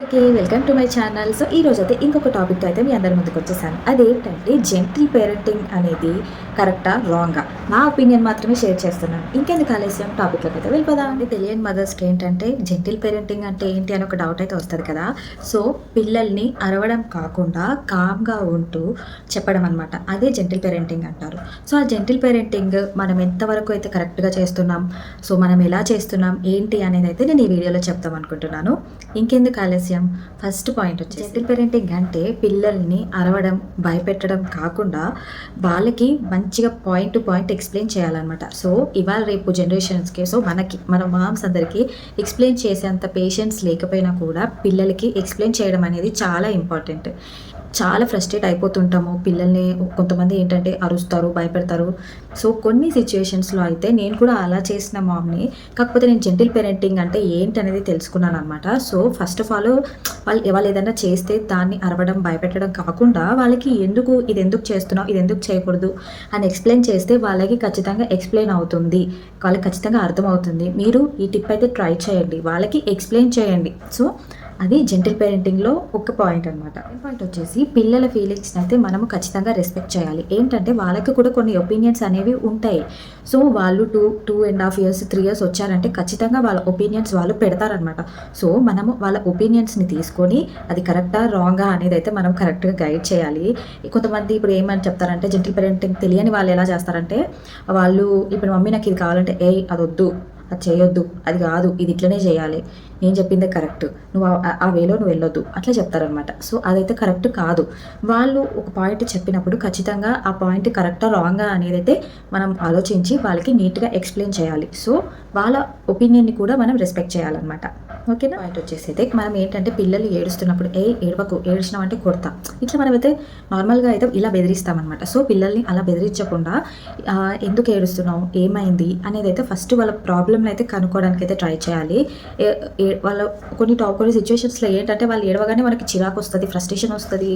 Okay, welcome to my channel. So ఈ రోజు అయితే ఇంకొక టాపిక్తో అయితే మీ అందరి ముందుకు వచ్చేసాను. అదేంటంటే జెంటిల్ పేరెంటింగ్ అనేది కరెక్టా రాంగా, నా ఒపీనియన్ మాత్రమే షేర్ చేస్తున్నాను. ఇంకెందుకు ఆలస్యం, టాపిక్లోకి అయితే వెళ్ళిపోదాం. అంటే తెలియని మదర్స్కి ఏంటంటే జెంటిల్ పేరెంటింగ్ అంటే ఏంటి అని ఒక డౌట్ అయితే వస్తుంది కదా. సో పిల్లల్ని అరవడం కాకుండా కామ్గా ఉంటూ చెప్పడం అనమాట, అదే జెంటిల్ పేరెంటింగ్ అంటారు. సో ఆ జెంటిల్ పేరెంటింగ్ మనం ఎంతవరకు అయితే కరెక్ట్గా చేస్తున్నాం, సో మనం ఎలా చేస్తున్నాం ఏంటి అనేది అయితే నేను ఈ వీడియోలో చెప్తాం అనుకుంటున్నాను. ఇంకెందుకు ఆలస్యం, ఫస్ట్ పాయింట్ వచ్చి జెంటిల్ పేరెంటింగ్ అంటే పిల్లల్ని అరవడం భయపెట్టడం కాకుండా వాళ్ళకి మంచిగా పాయింట్ టు పాయింట్ ఎక్స్ప్లెయిన్ చేయాలన్నమాట. సో ఇవాళ రేపు జనరేషన్స్కి, సో మన మామ్స్ అందరికీ ఎక్స్ప్లెయిన్ చేసేంత పేషెన్స్ లేకపోయినా కూడా పిల్లలకి ఎక్స్ప్లెయిన్ చేయడం అనేది చాలా ఇంపార్టెంట్. చాలా ఫ్రస్ట్రేట్ అయిపోతుంటాము పిల్లల్ని. కొంతమంది ఏంటంటే అరుస్తారు, భయపెడతారు. సో కొన్ని సిచ్యువేషన్స్లో అయితే నేను కూడా అలా చేసిన మామ్ని. కాకపోతే నేను జెంటిల్ పేరెంటింగ్ అంటే ఏంటి అనేది తెలుసుకున్నాను అనమాట. సో ఫస్ట్ ఆఫ్ ఆల్ వాళ్ళు ఏదైనా చేస్తే దాన్ని అరవడం భయపెట్టడం కాకుండా వాళ్ళకి ఇది ఎందుకు చేస్తున్నావు, ఇది ఎందుకు చేయకూడదు అని ఎక్స్ప్లెయిన్ చేస్తే వాళ్ళకి ఖచ్చితంగా ఎక్స్ప్లెయిన్ అవుతుంది, వాళ్ళకి ఖచ్చితంగా అర్థమవుతుంది. మీరు ఈ టిప్ అయితే ట్రై చేయండి, వాళ్ళకి ఎక్స్ప్లెయిన్ చేయండి. సో అది జెంటిల్ పేరెంటింగ్లో ఒక పాయింట్ అనమాట. పాయింట్ వచ్చేసి పిల్లల ఫీలింగ్స్ని అయితే మనము ఖచ్చితంగా రెస్పెక్ట్ చేయాలి. ఏంటంటే వాళ్ళకి కూడా కొన్ని ఒపీనియన్స్ అనేవి ఉంటాయి. సో వాళ్ళు 2.5 years 3 years వచ్చారంటే ఖచ్చితంగా వాళ్ళ ఒపీనియన్స్ వాళ్ళు పెడతారనమాట. సో మనము వాళ్ళ ఒపీనియన్స్ని తీసుకొని అది కరెక్టా రాంగా అనేది అయితే మనం కరెక్ట్గా గైడ్ చేయాలి. కొంతమంది ఇప్పుడు ఏమని చెప్తారంటే జెంటిల్ పేరెంటింగ్ తెలియని వాళ్ళు ఎలా చేస్తారంటే, వాళ్ళు ఇప్పుడు మమ్మీ నాకు ఇది కావాలంటే అది వద్దు, అది చేయొద్దు, అది కాదు, ఇది ఇట్లనే చేయాలి, నేను చెప్పిందే కరెక్ట్, నువ్వు ఆ వేలో నువ్వు వెళ్ళొద్దు, అట్లా చెప్తారనమాట. సో అదైతే కరెక్ట్ కాదు. వాళ్ళు ఒక పాయింట్ చెప్పినప్పుడు ఖచ్చితంగా ఆ పాయింట్ కరెక్టా రాంగా అనేది అయితే మనం ఆలోచించి వాళ్ళకి నీట్గా ఎక్స్ప్లెయిన్ చేయాలి. సో వాళ్ళ ఒపీనియన్ని కూడా మనం రెస్పెక్ట్ చేయాలన్నమాట. ఓకేనా. పాయింట్ వచ్చేసి అయితే మనం ఏంటంటే పిల్లలు ఏడుస్తున్నప్పుడు ఏడవకు, ఏడ్చినాం అంటే కొడతా, ఇట్లా మనమైతే నార్మల్గా అయితే ఇలా బెదిరిస్తామన్నమాట. సో పిల్లల్ని అలా బెదిరించకుండా ఎందుకు ఏడుస్తున్నావు, ఏమైంది అనేది అయితే ఫస్ట్ వాళ్ళ ప్రాబ్లమ్ని అయితే కనుక్కోవడానికి అయితే ట్రై చేయాలి. వాళ్ళ కొన్ని సిచ్యువేషన్స్లో ఏంటంటే వాళ్ళు ఏడవగానే మనకి చిరాకు వస్తుంది, ఫ్రస్ట్రేషన్ వస్తుంది,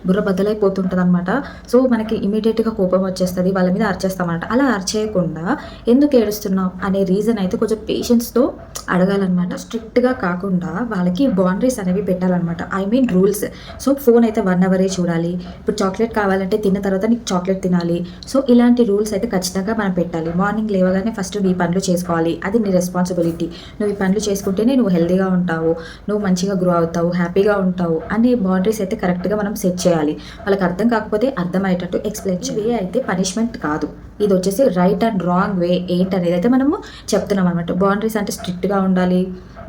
బుర్ర బద్దలైపోతుంటుంది అనమాట. సో మనకి ఇమీడియట్గా కోపం వచ్చేస్తుంది, వాళ్ళ మీద అరిచేస్తామన్నమాట. అలా అరిచేయకుండా ఎందుకు ఏడుస్తున్నావు అనే రీజన్ అయితే కొంచెం పేషెన్స్తో అడగాలన్నమాట. స్ట్రిక్ట్గా కాకుండా వాళ్ళకి బౌండరీస్ అనేవి పెట్టాలన్నమాట, I mean rules. So phone అయితే 1 hour చూడాలి, ఇప్పుడు చాక్లెట్ కావాలంటే తిన్న తర్వాత నీకు చాక్లెట్ తినాలి. సో ఇలాంటి రూల్స్ అయితే ఖచ్చితంగా మనం పెట్టాలి. మార్నింగ్ లేవగానే ఫస్ట్ నీ పనులు చేసుకోవాలి, అది నీ రెస్పాన్సిబిలిటీ. నువ్వు ఈ పనులు చేసుకుంటేనే నువ్వు హెల్తీగా ఉంటావు, నువ్వు మంచిగా గ్రో అవుతావు, హ్యాపీగా ఉంటావు అనే బౌండరీస్ అయితే కరెక్ట్గా మనం సెట్ చేయాలి. వాళ్ళకి అర్థం కాకపోతే అర్థమయ్యేటట్టు ఎక్స్ప్లెయిన్ చేయాలి. వే అయితే పనిష్మెంట్ కాదు, ఇది వచ్చేసి రైట్ అండ్ రాంగ్ వే ఏంటనేది అయితే మనము చెప్తున్నాం అనమాట. బౌండరీస్ అంటే స్ట్రిక్ట్గా ఉండాలి,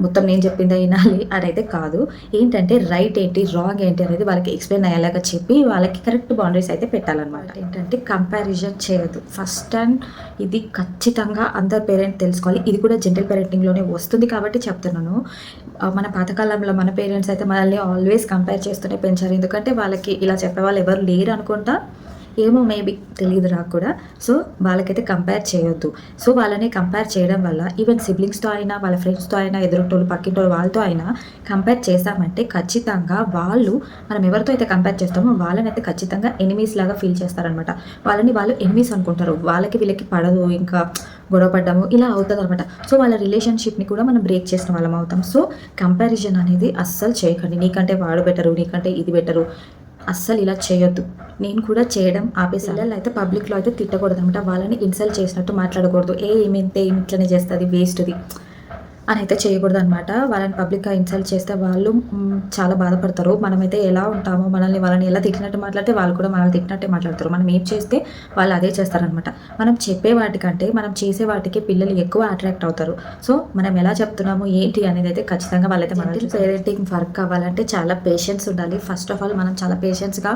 మొత్తం నేను చెప్పిందే వినాలి అని అయితే కాదు. ఏంటంటే రైట్ ఏంటి రాంగ్ ఏంటి అనేది వాళ్ళకి ఎక్స్ప్లెయిన్ అయ్యేలాగా చెప్పి వాళ్ళకి కరెక్ట్ బౌండరీస్ అయితే పెట్టాలన్నమాట. ఏంటంటే కంపారిజన్ చేయొద్దు ఫస్ట్. అండ్ ఇది ఖచ్చితంగా అందరు పేరెంట్ తెలుసుకోవాలి. ఇది కూడా జెంటిల్ పేరెంటింగ్లోనే వస్తుంది కాబట్టి చెప్తున్నాను. మన పాతకాలంలో మన పేరెంట్స్ అయితే మనల్ని ఆల్వేస్ కంపేర్ చేస్తూనే పెంచారు. ఎందుకంటే వాళ్ళకి ఇలా చెప్పేవాళ్ళు ఎవరు లేరు అనుకుంటా, ఏమో మేబీ తెలియదు నాకు కూడా. సో వాళ్ళకైతే కంపేర్ చేయొద్దు. సో వాళ్ళని కంపేర్ చేయడం వల్ల ఈవెన్ సిబ్లింగ్స్తో అయినా, వాళ్ళ ఫ్రెండ్స్తో అయినా, ఎదురుటోళ్ళు పక్కింటోళ్ళు వాళ్ళతో అయినా కంపేర్ చేస్తామంటే ఖచ్చితంగా వాళ్ళు, మనం ఎవరితో అయితే కంపేర్ చేస్తామో వాళ్ళని అయితే ఖచ్చితంగా ఎనిమీస్ లాగా ఫీల్ చేస్తారనమాట. వాళ్ళు ఎనిమీస్ అనుకుంటారు, వాళ్ళకి వీళ్ళకి పడదు, ఇంకా గొడవ పడ్డాము ఇలా అవుతుంది అనమాట. సో వాళ్ళ రిలేషన్షిప్ని కూడా మనం బ్రేక్ చేసిన వాళ్ళం అవుతాం. సో కంపారిజన్ అనేది అస్సలు చేయకండి. నీకంటే వాడు బెటరు, నీకంటే ఇది బెటరు, అస్సలు ఇలా చేయొద్దు. నేను కూడా చేయడం ఆపేసి పిల్లలు అయితే పబ్లిక్లో అయితే తిట్టకూడదు అనమాట. వాళ్ళని ఇన్సల్ట్ చేసినట్టు మాట్లాడకూడదు. ఏమి ఇట్లనే చేస్తుంది, వేస్ట్ది అని అయితే చేయకూడదు అనమాట. వాళ్ళని పబ్లిక్గా ఇన్సల్ట్ చేస్తే వాళ్ళు చాలా బాధపడతారు. మనమైతే ఎలా ఉంటామో, వాళ్ళని ఎలా తిట్టినట్టు మాట్లాడితే వాళ్ళు కూడా మనల్ని తిట్టినట్టే మాట్లాడతారు. మనం ఏం చేస్తే వాళ్ళు అదే చేస్తారనమాట. మనం చెప్పే వాటికంటే మనం చేసే వాటికి పిల్లలు ఎక్కువ అట్రాక్ట్ అవుతారు. సో మనం ఎలా చెప్తున్నాము ఏంటి అనేది అయితే ఖచ్చితంగా వాళ్ళైతే మన పేరెంటింగ్ వర్క్ అవ్వాలంటే చాలా పేషెన్స్ ఉండాలి. ఫస్ట్ ఆఫ్ ఆల్ మనం చాలా పేషెన్స్గా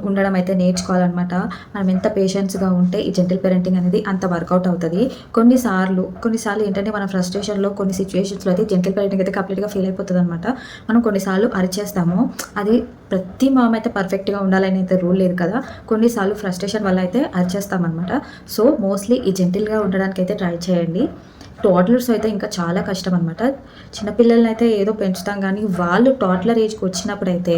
ఉండడం అయితే నేర్చుకోవాలన్నమాట. మనం ఎంత పేషెన్స్గా ఉంటే ఈ జెంటిల్ పేరెంటింగ్ అనేది అంత వర్కౌట్ అవుతుంది. కొన్నిసార్లు ఏంటంటే మన ఫ్రస్ట్రేషన్లో కొన్ని సిచ్యువేషన్స్లో అయితే జెంటిల్ పేరెంటింగ్ అయితే కంప్లీట్గా ఫెయిల్ అయిపోతుంది అనమాట. మనం కొన్నిసార్లు అరిచేస్తాము, అది ప్రతి మామ అయితే పర్ఫెక్ట్గా ఉండాలని అయితే రూల్ లేదు కదా. కొన్నిసార్లు ఫ్రస్ట్రేషన్ వల్ల అయితే అరిచేస్తామన్నమాట. సో మోస్ట్లీ ఈ జెంటిల్గా ఉండడానికి అయితే ట్రై చేయండి. టోడ్లర్స్ అయితే ఇంకా చాలా కష్టం అనమాట. చిన్నపిల్లల్ని అయితే ఏదో పెంచుతాం, కానీ వాళ్ళు టోడ్లర్ ఏజ్కి వచ్చినప్పుడు అయితే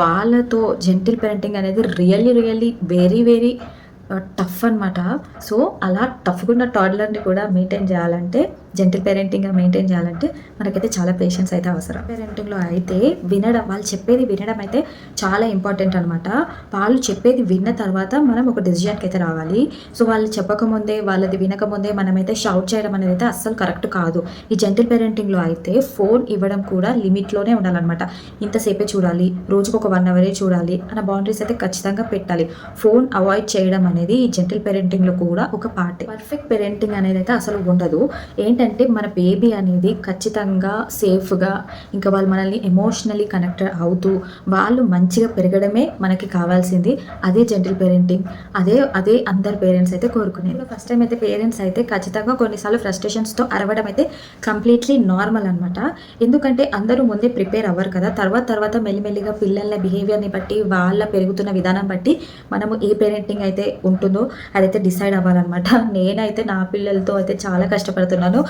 వాళ్ళతో జెంటిల్ పేరెంటింగ్ అనేది రియల్లీ వెరీ టఫ్ అనమాట. సో అలా టఫ్గా ఉన్న టాడ్లర్ని కూడా మెయింటైన్ చేయాలంటే జెంటిల్ పేరెంటింగ్గా మెయింటైన్ చేయాలంటే మనకైతే చాలా పేషెన్స్ అయితే అవసరం. పేరెంటింగ్లో అయితే వినడం, వాళ్ళు చెప్పేది వినడం అయితే చాలా ఇంపార్టెంట్ అనమాట. వాళ్ళు చెప్పేది విన్న తర్వాత మనం ఒక డెసిషన్కి అయితే రావాలి. సో వాళ్ళు చెప్పకముందే, వాళ్ళది వినకముందే మనమైతే షౌట్ చేయడం అనేది అయితే అస్సలు కరెక్ట్ కాదు. ఈ జెంటిల్ పేరెంటింగ్లో అయితే ఫోన్ ఇవ్వడం కూడా లిమిట్లోనే ఉండాలన్నమాట. ఇంతసేపే చూడాలి, రోజుకు ఒక 1 అవరే చూడాలి అన్న బౌండరీస్ అయితే ఖచ్చితంగా పెట్టాలి. ఫోన్ అవాయిడ్ చేయడం అనేది ఈ జెంటిల్ పేరెంటింగ్లో కూడా ఒక పార్ట్. పర్ఫెక్ట్ పేరెంటింగ్ అనేది అయితే అసలు ఉండదు. ఏంటంటే మన బేబీ అనేది ఖచ్చితంగా సేఫ్గా, ఇంకా వాళ్ళు మనల్ని ఎమోషనలీ కనెక్టెడ్ అవుతూ వాళ్ళు మంచిగా పెరగడమే మనకి కావాల్సింది. అదే జెంటిల్ పేరెంటింగ్, అదే అందరు పేరెంట్స్ అయితే కోరుకునేది. ఫస్ట్ టైం అయితే పేరెంట్స్ అయితే ఖచ్చితంగా కొన్నిసార్లు ఫ్రస్ట్రేషన్స్తో అరవడం అయితే కంప్లీట్లీ నార్మల్ అనమాట. ఎందుకంటే అందరూ ముందే ప్రిపేర్ అవ్వరు కదా. తర్వాత మెల్లిమెల్లిగా పిల్లల బిహేవియర్ని బట్టి, వాళ్ళ పెరుగుతున్న విధానం బట్టి మనము ఏ పేరెంటింగ్ అయితే ఉంటుందో అదైతే డిసైడ్ అవ్వాలన్నమాట. నేనైతే నా పిల్లలతో అయితే చాలా కష్టపడుతున్నాను.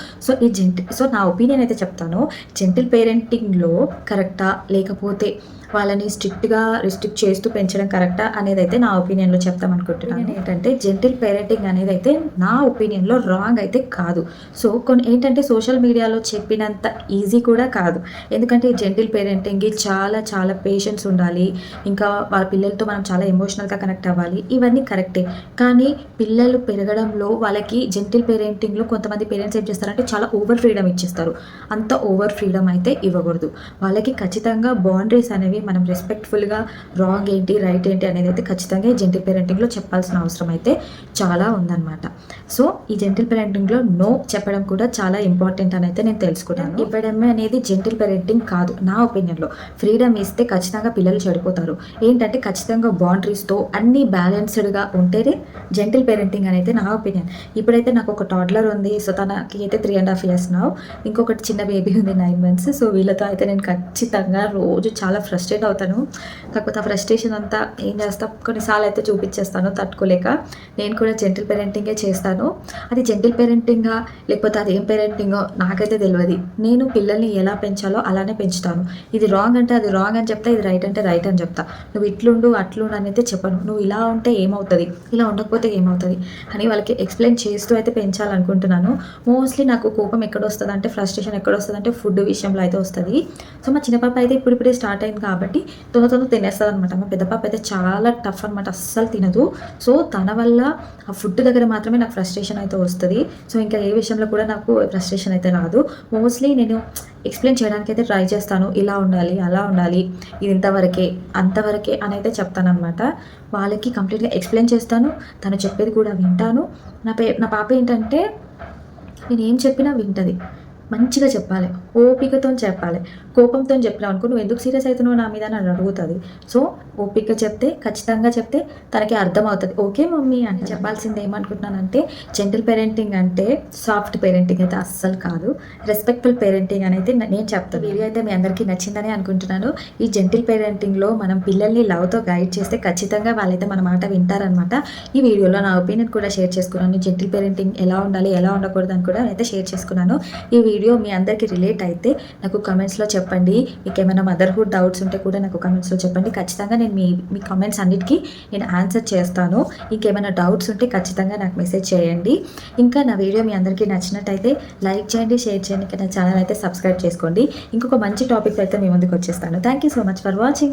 సో నా ఒపీనియన్ అయితే చెప్తాను. జెంటిల్ పేరెంటింగ్లో కరెక్టా, లేకపోతే వాళ్ళని స్ట్రిక్ట్గా రిస్ట్రిక్ట్ చేస్తూ పెంచడం కరెక్టా అనేది అయితే నా ఒపీనియన్లో చెప్తాం అనుకుంటున్నాను. ఏంటంటే జెంటిల్ పేరెంటింగ్ అనేది అయితే నా ఒపీనియన్లో రాంగ్ అయితే కాదు. సో కొన్ని ఏంటంటే సోషల్ మీడియాలో చెప్పినంత ఈజీ కూడా కాదు. ఎందుకంటే ఈ జెంటిల్ పేరెంటింగ్కి చాలా పేషెన్స్ ఉండాలి. ఇంకా వాళ్ళ పిల్లలతో మనం చాలా ఎమోషనల్గా కనెక్ట్ అవ్వాలి. ఇవన్నీ కరెక్టే. కానీ పిల్లలు పెరగడంలో వాళ్ళకి జెంటిల్ పేరెంటింగ్లో కొంతమంది పేరెంట్స్ ఏం చేస్తారంటే చాలా ఓవర్ ఫ్రీడమ్ ఇచ్చేస్తారు. అంత ఓవర్ ఫ్రీడమ్ అయితే ఇవ్వకూడదు. వాళ్ళకి ఖచ్చితంగా బౌండరీస్ అనేవి మనం రెస్పెక్ట్ఫుల్గా రాంగ్ ఏంటి, రైట్ ఏంటి అనేది అయితే ఖచ్చితంగా ఈ జెంటిల్ పేరెంటింగ్లో చెప్పాల్సిన అవసరం అయితే చాలా ఉందన్నమాట. సో ఈ జెంటిల్ పేరెంటింగ్లో నో చెప్పడం కూడా చాలా ఇంపార్టెంట్ అని అయితే నేను తెలుసుకున్నాను. ఇవ్వడమే అనేది జెంటిల్ పేరెంటింగ్ కాదు నా ఒపీనియన్లో. ఫ్రీడమ్ ఇస్తే ఖచ్చితంగా పిల్లలు చెడిపోతారు. ఏంటంటే ఖచ్చితంగా బౌండరీస్తో అన్నీ బ్యాలెన్స్డ్గా ఉంటేనే జెంటిల్ పేరెంటింగ్ అనేది నా ఒపీనియన్. ఇప్పుడైతే నాకు ఒక టాడ్లర్ ఉంది. సో తనకి అయితే 3.5 years నా. ఇంకొకటి చిన్న బేబీ ఉంది 9 months. సో వీళ్ళతో అయితే నేను ఖచ్చితంగా రోజు చాలా ఫ్రస్ట్రేట్ అవుతాను. కాకపోతే ఆ ఫ్రస్ట్రేషన్ అంతా ఏం చేస్తా, కొన్నిసార్లు అయితే చూపించేస్తాను తట్టుకోలేక. నేను కూడా జెంటిల్ పేరెంటింగే చేస్తాను. అది జెంటిల్ పేరెంటింగా లేకపోతే అది ఏం పేరెంటింగో నాకైతే తెలియదు. నేను పిల్లల్ని ఎలా పెంచాలో అలానే పెంచుతాను. ఇది రాంగ్ అంటే అది రాంగ్ అని చెప్తా, ఇది రైట్ అంటే రైట్ అని చెప్తా. నువ్వు ఇట్లుండు అట్లుండు అని అయితే చెప్పను. నువ్వు ఇలా ఉంటే ఏమవుతుంది, ఇలా ఉండకపోతే ఏమవుతుంది అని వాళ్ళకి ఎక్స్ప్లెయిన్ చేస్తూ అయితే పెంచాలనుకుంటున్నాను. మోస్ట్లీ నాకు కోపం ఎక్కడొస్తుంది అంటే, ఫ్రస్ట్రేషన్ ఎక్కడొస్తుంది అంటే ఫుడ్ విషయంలో అయితే వస్తుంది. సో మా చిన్న పాప అయితే ఇప్పుడిప్పుడే స్టార్ట్ అయింది కాబట్టి తొందర తినేస్తుంది అనమాట. మా పెద్ద పాప అయితే చాలా టఫ్ అనమాట, అస్సలు తినదు. సో తన వల్ల ఆ ఫుడ్ దగ్గర మాత్రమే నాకు ఫ్రస్ట్రేషన్ అయితే వస్తుంది. సో ఇంకా ఏ విషయంలో కూడా నాకు ఫ్రస్ట్రేషన్ అయితే రాదు. మోస్ట్లీ నేను ఎక్స్ప్లెయిన్ చేయడానికి అయితే ట్రై చేస్తాను. ఇలా ఉండాలి, అలా ఉండాలి, ఇది ఇంతవరకే అంతవరకే అని అయితే చెప్తాను అనమాట. వాళ్ళకి కంప్లీట్గా ఎక్స్ప్లెయిన్ చేస్తాను. తను చెప్పేది కూడా వింటాను. నా పాప ఏంటంటే నేను ఏం చెప్పినా వింటది. మంచిగా చెప్పాలి, ఓపికతో చెప్పాలి. కోపంతో చెప్పినావు అనుకో, నువ్వు ఎందుకు సీరియస్ అవుతున్నావు నా మీద అని అడుగుతుంది. సో ఓపిక చెప్తే, ఖచ్చితంగా చెప్తే తనకి అర్థమవుతుంది. ఓకే మమ్మీ అంటే చెప్పాల్సింది. ఏమనుకుంటున్నానంటే జెంటిల్ పేరెంటింగ్ అంటే సాఫ్ట్ పేరెంటింగ్ అయితే అస్సలు కాదు. రెస్పెక్ట్ఫుల్ పేరెంటింగ్ అని అయితే నేను చెప్తాను. వీడియో అయితే మీ అందరికీ నచ్చిందని అనుకుంటున్నాను. ఈ జెంటిల్ పేరెంటింగ్లో మనం పిల్లల్ని లవ్తో గైడ్ చేస్తే ఖచ్చితంగా వాళ్ళైతే మన మాట వింటారనమాట. ఈ వీడియోలో నా ఒపీనియన్ కూడా షేర్ చేసుకున్నాను. జెంటిల్ పేరెంటింగ్ ఎలా ఉండాలి, ఎలా ఉండకూడదు అని కూడా నేనైతే షేర్ చేసుకున్నాను. ఈ వీడియో మీ అందరికీ రిలేట్ అయితే నాకు కమెంట్స్లో చెప్పండి. మీకు ఏమైనా మదర్హుడ్ డౌట్స్ ఉంటే కూడా నాకు కమెంట్స్లో చెప్పండి. ఖచ్చితంగా నేను మీ కమెంట్స్ అన్నిటికీ నేను ఆన్సర్ చేస్తాను. ఇంకేమైనా డౌట్స్ ఉంటే ఖచ్చితంగా నాకు మెసేజ్ చేయండి. ఇంకా నా వీడియో మీ అందరికీ నచ్చినట్టయితే లైక్ చేయండి, షేర్ చేయండి. ఇంకా నా ఛానల్ అయితే సబ్స్క్రైబ్ చేసుకోండి. ఇంకొక మంచి టాపిక్ అయితే మీ ముందుకు వచ్చేస్తాను. Thank you so much for watching.